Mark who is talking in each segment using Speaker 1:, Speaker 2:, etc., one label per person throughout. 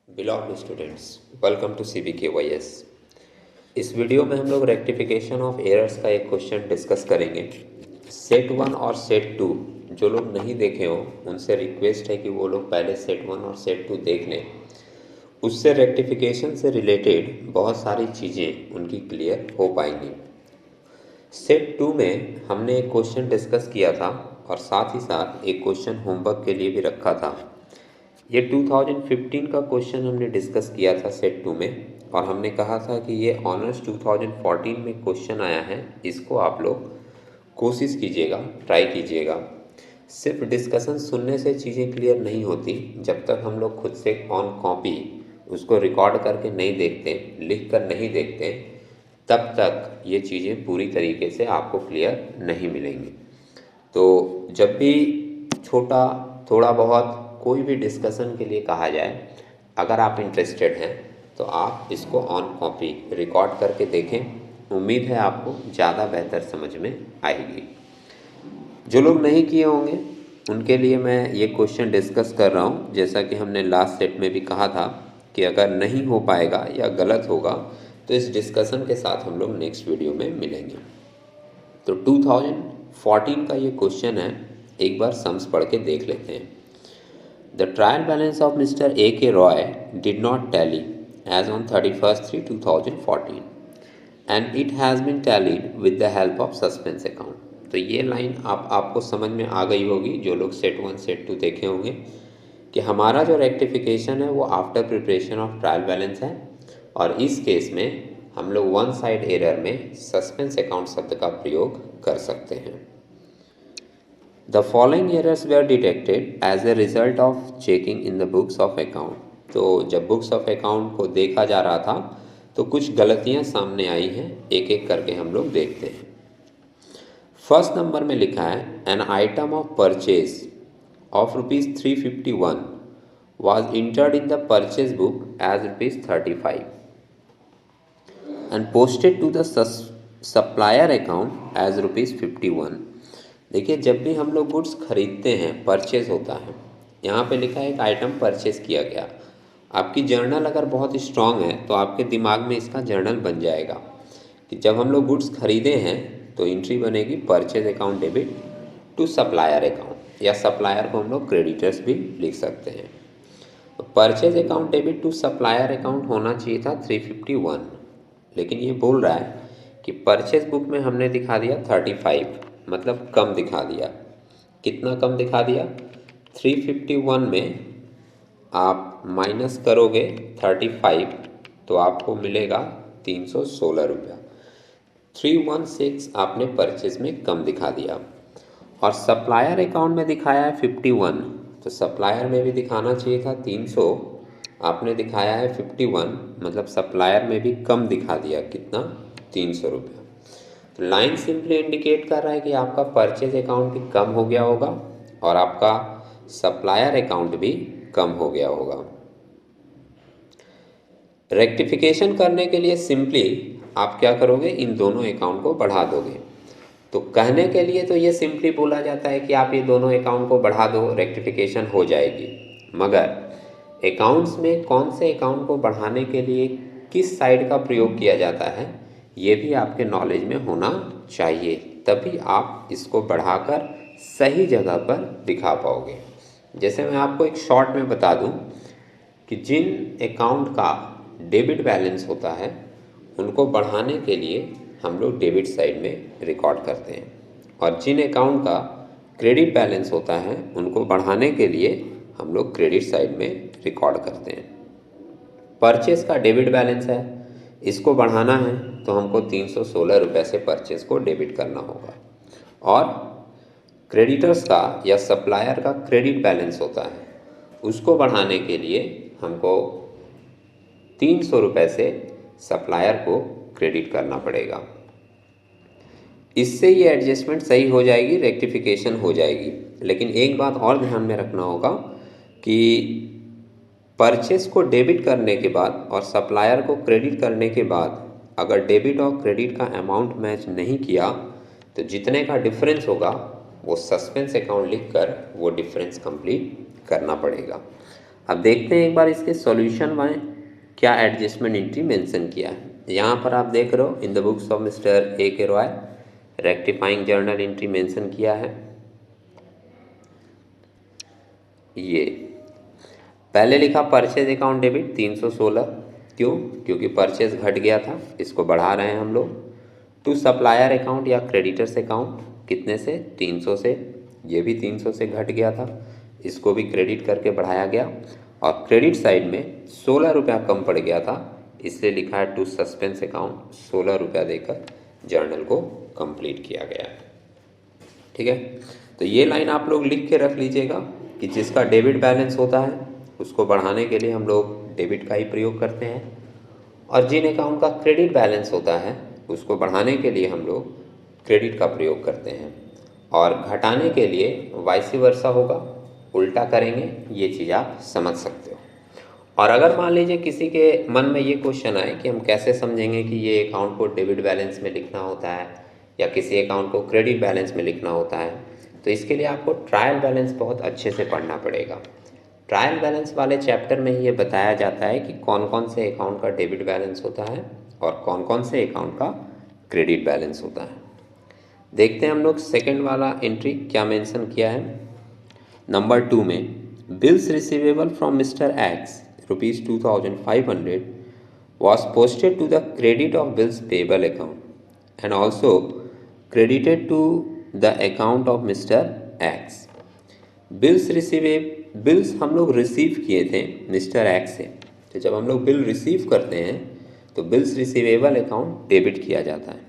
Speaker 1: Belong students, welcome to CBKYS। इस video में हम लोग रेक्टिफिकेशन ऑफ एरर्स का एक क्वेश्चन डिस्कस करेंगे। सेट 1 और सेट 2 जो लोग नहीं देखे हों उनसे रिक्वेस्ट है कि वो लोग पहले सेट 1 और सेट 2 देख लें। उससे रेक्टिफिकेशन से रिलेटेड बहुत सारी चीज़ें उनकी क्लियर हो पाएंगी। सेट 2 में हमने एक क्वेश्चन डिस्कस किया था और साथ ही साथ एक क्वेश्चन होमवर्क के लिए भी रखा था। ये 2015 का क्वेश्चन हमने डिस्कस किया था सेट 2 में, और हमने कहा था कि ये ऑनर्स 2014 में क्वेश्चन आया है, इसको आप लोग कोशिश कीजिएगा, ट्राई कीजिएगा। सिर्फ डिस्कशन सुनने से चीज़ें क्लियर नहीं होती, जब तक हम लोग खुद से ऑन कॉपी उसको रिकॉर्ड करके नहीं देखते, लिख कर नहीं देखते, तब तक ये चीज़ें पूरी तरीके से आपको क्लियर नहीं मिलेंगी। तो जब भी छोटा थोड़ा बहुत कोई भी डिस्कशन के लिए कहा जाए, अगर आप इंटरेस्टेड हैं तो आप इसको ऑन कॉपी रिकॉर्ड करके देखें। उम्मीद है आपको ज़्यादा बेहतर समझ में आएगी। जो लोग नहीं किए होंगे उनके लिए मैं ये क्वेश्चन डिस्कस कर रहा हूँ। जैसा कि हमने लास्ट सेट में भी कहा था कि अगर नहीं हो पाएगा या गलत होगा तो इस डिस्कशन के साथ हम लोग नेक्स्ट वीडियो में मिलेंगे। तो 2014 का ये क्वेश्चन है, एक बार सम्स पढ़ के देख लेते हैं। The trial balance of Mr. A.K. Roy did not tally as on 31st/3/2014 and it has been tallied with the help of suspense account। तो ये लाइन आपको समझ में आ गई होगी जो लोग सेट 1 सेट 2 देखे होंगे, कि हमारा जो रेक्टिफिकेशन है वो after preparation of trial balance है, और इस केस में हम लोग वन साइड एरर में सस्पेंस अकाउंट शब्द का प्रयोग कर सकते हैं। The following errors were detected as a result of checking in the books of account। तो जब बुक्स ऑफ अकाउंट को देखा जा रहा था तो कुछ गलतियां सामने आई हैं, एक एक करके हम लोग देखते हैं। फर्स्ट नंबर में लिखा है an item of purchase of ₹351 was entered in the purchase book as ₹35 and posted to the supplier account as ₹51। देखिए, जब भी हम लोग गुड्स खरीदते हैं, परचेज होता है, यहाँ पे लिखा है एक आइटम परचेज किया गया। आपकी जर्नल अगर बहुत स्ट्रांग है तो आपके दिमाग में इसका जर्नल बन जाएगा कि जब हम लोग गुड्स खरीदे हैं तो एंट्री बनेगी purchase account debit to supplier account, या सप्लायर को हम लोग क्रेडिटर्स भी लिख सकते हैं। तो purchase account debit to supplier account होना चाहिए था 351, लेकिन ये बोल रहा है कि परचेज बुक में हमने दिखा दिया 35, मतलब कम दिखा दिया। कितना कम दिखा दिया? 351 में आप माइनस करोगे 35 तो आपको मिलेगा 316 रुपया। 316 आपने परचेज में कम दिखा दिया। और सप्लायर अकाउंट में दिखाया है 51, तो सप्लायर में भी दिखाना चाहिए था 300, आपने दिखाया है 51, मतलब सप्लायर में भी कम दिखा दिया। कितना? 300 रुपया। तो लाइन सिंपली इंडिकेट कर रहा है कि आपका परचेज अकाउंट भी कम हो गया होगा और आपका सप्लायर अकाउंट भी कम हो गया होगा। रेक्टिफिकेशन करने के लिए सिंपली आप क्या करोगे, इन दोनों अकाउंट को बढ़ा दोगे। तो कहने के लिए तो ये सिंपली बोला जाता है कि आप ये दोनों अकाउंट को बढ़ा दो, रेक्टिफिकेशन हो जाएगी, मगर अकाउंट्स में कौन से अकाउंट को बढ़ाने के लिए किस साइड का प्रयोग किया जाता है ये भी आपके नॉलेज में होना चाहिए, तभी आप इसको बढ़ाकर सही जगह पर दिखा पाओगे। जैसे मैं आपको एक शॉर्ट में बता दूं कि जिन अकाउंट का डेबिट बैलेंस होता है उनको बढ़ाने के लिए हम लोग डेबिट साइड में रिकॉर्ड करते हैं, और जिन अकाउंट का क्रेडिट बैलेंस होता है उनको बढ़ाने के लिए हम लोग क्रेडिट साइड में रिकॉर्ड करते हैं। परचेस का डेबिट बैलेंस है, इसको बढ़ाना है तो हमको 316 रुपये से परचेस को डेबिट करना होगा, और क्रेडिटर्स का या सप्लायर का क्रेडिट बैलेंस होता है, उसको बढ़ाने के लिए हमको 300 रुपये से सप्लायर को क्रेडिट करना पड़ेगा। इससे ये एडजस्टमेंट सही हो जाएगी, रेक्टिफिकेशन हो जाएगी। लेकिन एक बात और ध्यान में रखना होगा कि परचेस को डेबिट करने के बाद और सप्लायर को क्रेडिट करने के बाद अगर डेबिट और क्रेडिट का अमाउंट मैच नहीं किया तो जितने का डिफरेंस होगा वो सस्पेंस अकाउंट लिखकर वो डिफरेंस कंप्लीट करना पड़ेगा। अब देखते हैं एक बार इसके सॉल्यूशन में क्या एडजस्टमेंट एंट्री मेंशन किया है। यहाँ पर आप देख रहे हो in the books of mister A K Roy rectifying journal entry mention किया है। ये पहले लिखा परचेज अकाउंट डेबिट 316, क्यों? क्योंकि परचेज घट गया था, इसको बढ़ा रहे हैं हम लोग। टू सप्लायर अकाउंट या क्रेडिटर्स अकाउंट कितने से? 300 से, ये भी 300 से घट गया था, इसको भी क्रेडिट करके बढ़ाया गया। और क्रेडिट साइड में 16 रुपया कम पड़ गया था, इसलिए लिखा है टू सस्पेंस अकाउंट, 16 रुपया देकर जर्नल को कंप्लीट किया गया। ठीक है, तो ये लाइन आप लोग लिख के रख लीजिएगा कि जिसका डेबिट बैलेंस होता है उसको बढ़ाने के लिए हम लोग डेबिट का ही प्रयोग करते हैं, और जिन अकाउंट का क्रेडिट बैलेंस होता है उसको बढ़ाने के लिए हम लोग क्रेडिट का प्रयोग करते हैं, और घटाने के लिए वाइस वर्सा होगा, उल्टा करेंगे। ये चीज़ आप समझ सकते हो। और अगर मान लीजिए किसी के मन में ये क्वेश्चन आए कि हम कैसे समझेंगे कि ये अकाउंट को डेबिट बैलेंस में लिखना होता है या किसी अकाउंट को क्रेडिट बैलेंस में लिखना होता है, तो इसके लिए आपको ट्रायल बैलेंस बहुत अच्छे से पढ़ना पड़ेगा। ट्रायल बैलेंस वाले चैप्टर में ही ये बताया जाता है कि कौन कौन से अकाउंट का डेबिट बैलेंस होता है और कौन कौन से अकाउंट का क्रेडिट बैलेंस होता है। देखते हैं हम लोग सेकंड वाला एंट्री क्या मेंशन किया है। नंबर 2 में bills receivable from mister x ₹2500 was posted to the credit of bills payable account and also credited to the account of Mr. X. Bills हम लोग रिसीव किए थे मिस्टर एक्स से, तो जब हम लोग बिल रिसीव करते हैं तो बिल्स रिसीवेबल अकाउंट डेबिट किया जाता है,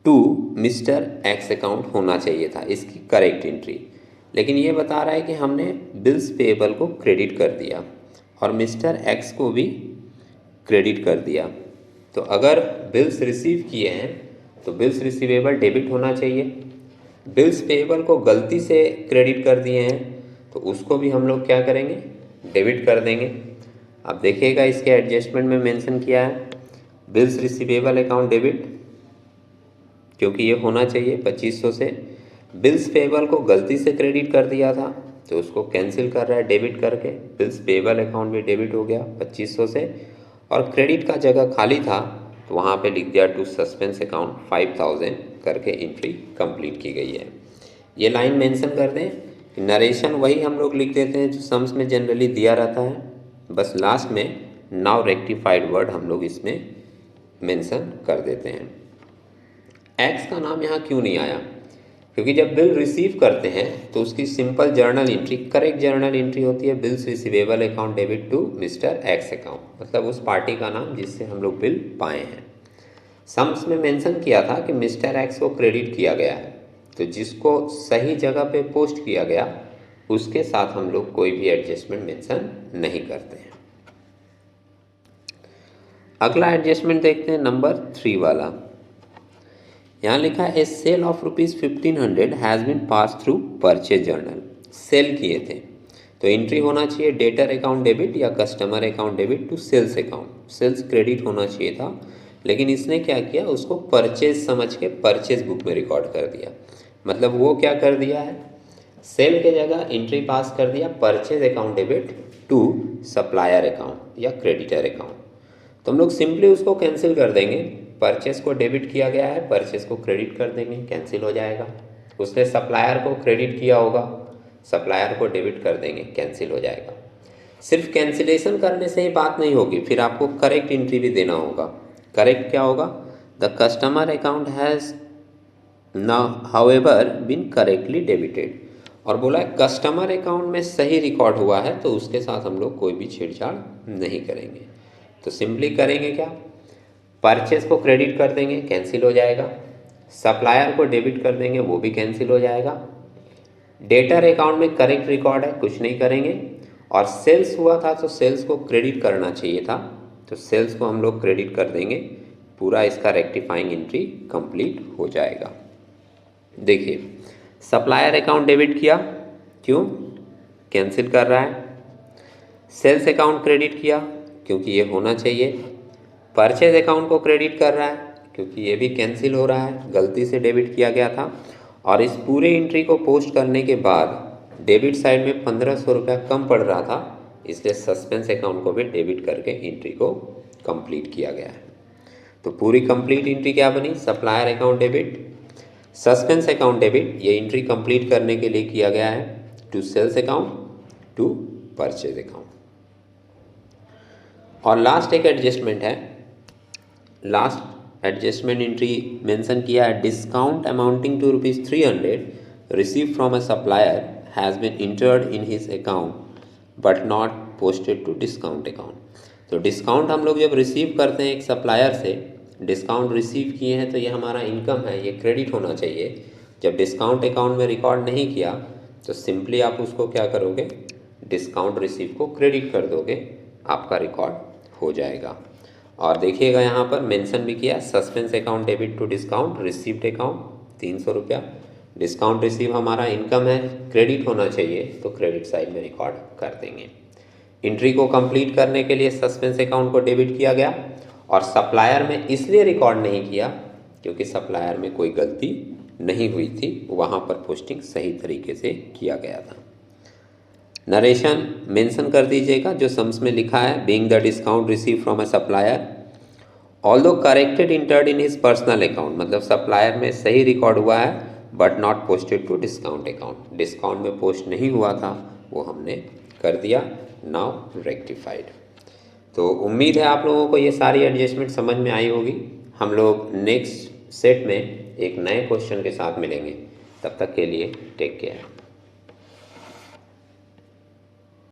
Speaker 1: टू मिस्टर एक्स अकाउंट होना चाहिए था इसकी करेक्ट एंट्री। लेकिन ये बता रहा है कि हमने बिल्स पेएबल को क्रेडिट कर दिया और मिस्टर एक्स को भी क्रेडिट कर दिया। तो अगर बिल्स रिसीव किए हैं तो बिल्स रिसीवेबल डेबिट होना चाहिए। बिल्स पेएबल को गलती से क्रेडिट कर दिए हैं तो उसको भी हम लोग क्या करेंगे? डेबिट कर देंगे। अब देखिएगा इसके एडजस्टमेंट में मेंशन किया है बिल्स रिसीवेबल अकाउंट डेबिट, क्योंकि ये होना चाहिए 2500 से। बिल्स पेएबल को गलती से क्रेडिट कर दिया था तो उसको कैंसिल कर रहा है डेबिट करके। बिल्स पेएबल अकाउंट भी डेबिट हो गया 2500 से, और क्रेडिट का जगह खाली था तो वहाँ पे लिख दिया टू सस्पेंस अकाउंट 5000 करके एंट्री कंप्लीट की गई है। ये लाइन मेंशन कर दें कि नरेशन वही हम लोग लिख देते हैं जो सम्स में जनरली दिया रहता है, बस लास्ट में नाउ रेक्टिफाइड वर्ड हम लोग इसमें मेंशन कर देते हैं। एक्स का नाम यहाँ क्यों नहीं आया? क्योंकि जब बिल रिसीव करते हैं तो उसकी simple journal entry, correct journal entry होती है bills receivable account debit to mister X account, मतलब उस पार्टी का नाम जिससे हम लोग बिल पाए हैं। सम्स में मेंशन किया था कि मिस्टर एक्स को क्रेडिट किया गया है, तो जिसको सही जगह पे पोस्ट किया गया उसके साथ हम लोग कोई भी एडजस्टमेंट मेंशन नहीं करते हैं। अगला एडजस्टमेंट देखते हैं नंबर 3 वाला। यहाँ लिखा है a sale of ₹1500 has been pass through purchase journal. Sale किए थे तो एंट्री होना चाहिए डेटर अकाउंट डेबिट या customer account debit to sales account. Sales credit होना चाहिए था, लेकिन इसने क्या किया, उसको परचेज समझ के परचेज बुक में रिकॉर्ड कर दिया। मतलब वो क्या कर दिया है, सेल के जगह एंट्री पास कर दिया purchase account debit to supplier account या क्रेडिटर अकाउंट। तो हम लोग सिंपली उसको कैंसिल कर देंगे। परचेस को डेबिट किया गया है, परचेस को क्रेडिट कर देंगे, कैंसिल हो जाएगा। उसने सप्लायर को क्रेडिट किया होगा, सप्लायर को डेबिट कर देंगे, कैंसिल हो जाएगा। सिर्फ कैंसिलेशन करने से ही बात नहीं होगी, फिर आपको करेक्ट एंट्री भी देना होगा। करेक्ट क्या होगा? The customer account has now however been correctly debited, और बोला है कस्टमर अकाउंट में सही रिकॉर्ड हुआ है तो उसके साथ हम लोग कोई भी छेड़छाड़ नहीं करेंगे। तो सिंपली करेंगे क्या, परचेस को क्रेडिट कर देंगे, कैंसिल हो जाएगा। सप्लायर को डेबिट कर देंगे, वो भी कैंसिल हो जाएगा। डेटर अकाउंट में करेक्ट रिकॉर्ड है, कुछ नहीं करेंगे। और सेल्स हुआ था तो सेल्स को क्रेडिट करना चाहिए था, तो सेल्स को हम लोग क्रेडिट कर देंगे। पूरा इसका रेक्टिफाइंग एंट्री कंप्लीट हो जाएगा। देखिए सप्लायर अकाउंट डेबिट किया, क्यों? कैंसिल कर रहा है। सेल्स अकाउंट क्रेडिट किया क्योंकि ये होना चाहिए। परचेज अकाउंट को क्रेडिट कर रहा है क्योंकि ये भी कैंसिल हो रहा है, गलती से डेबिट किया गया था। और इस पूरे एंट्री को पोस्ट करने के बाद डेबिट साइड में 1500 रुपया कम पड़ रहा था, इसलिए सस्पेंस अकाउंट को भी डेबिट करके एंट्री को कंप्लीट किया गया है। तो पूरी कंप्लीट एंट्री क्या बनी? Supplier account debit, suspense account debit. ये एंट्री कंप्लीट करने के लिए किया गया है to sales account to purchase account. और लास्ट एक एडजस्टमेंट है, लास्ट एडजस्टमेंट एंट्री मेंशन किया है, discount amounting to ₹300 receive from a supplier has been entered in his account but not posted to discount account. तो discount हम लोग जब receive करते हैं एक सप्लायर से, डिस्काउंट रिसीव किए हैं तो ये हमारा इनकम है, ये क्रेडिट होना चाहिए। जब डिस्काउंट अकाउंट में रिकॉर्ड नहीं किया तो सिंपली आप उसको क्या करोगे, डिस्काउंट रिसीव को क्रेडिट कर दोगे, आपका रिकॉर्ड हो जाएगा। और देखिएगा यहाँ पर मेंशन भी किया, suspense account debit to discount received account 300 रुपया। डिस्काउंट रिसीव हमारा इनकम है, क्रेडिट होना चाहिए, तो क्रेडिट साइड में रिकॉर्ड कर देंगे। एंट्री को कंप्लीट करने के लिए सस्पेंस अकाउंट को डेबिट किया गया, और सप्लायर में इसलिए रिकॉर्ड नहीं किया क्योंकि सप्लायर में कोई गलती नहीं हुई थी, वहाँ पर पोस्टिंग सही तरीके से किया गया था। नरेशन मेंशन कर दीजिएगा जो सम्स में लिखा है, being the discount receive from a supplier although corrected entered in his personal account, मतलब सप्लायर में सही रिकॉर्ड हुआ है but not posted to discount account, discount में पोस्ट नहीं हुआ था, वो हमने कर दिया, नाउ रेक्टिफाइड। तो उम्मीद है आप लोगों को ये सारी एडजस्टमेंट समझ में आई होगी। हम लोग नेक्स्ट सेट में एक नए क्वेश्चन के साथ मिलेंगे, तब तक के लिए टेक केयर।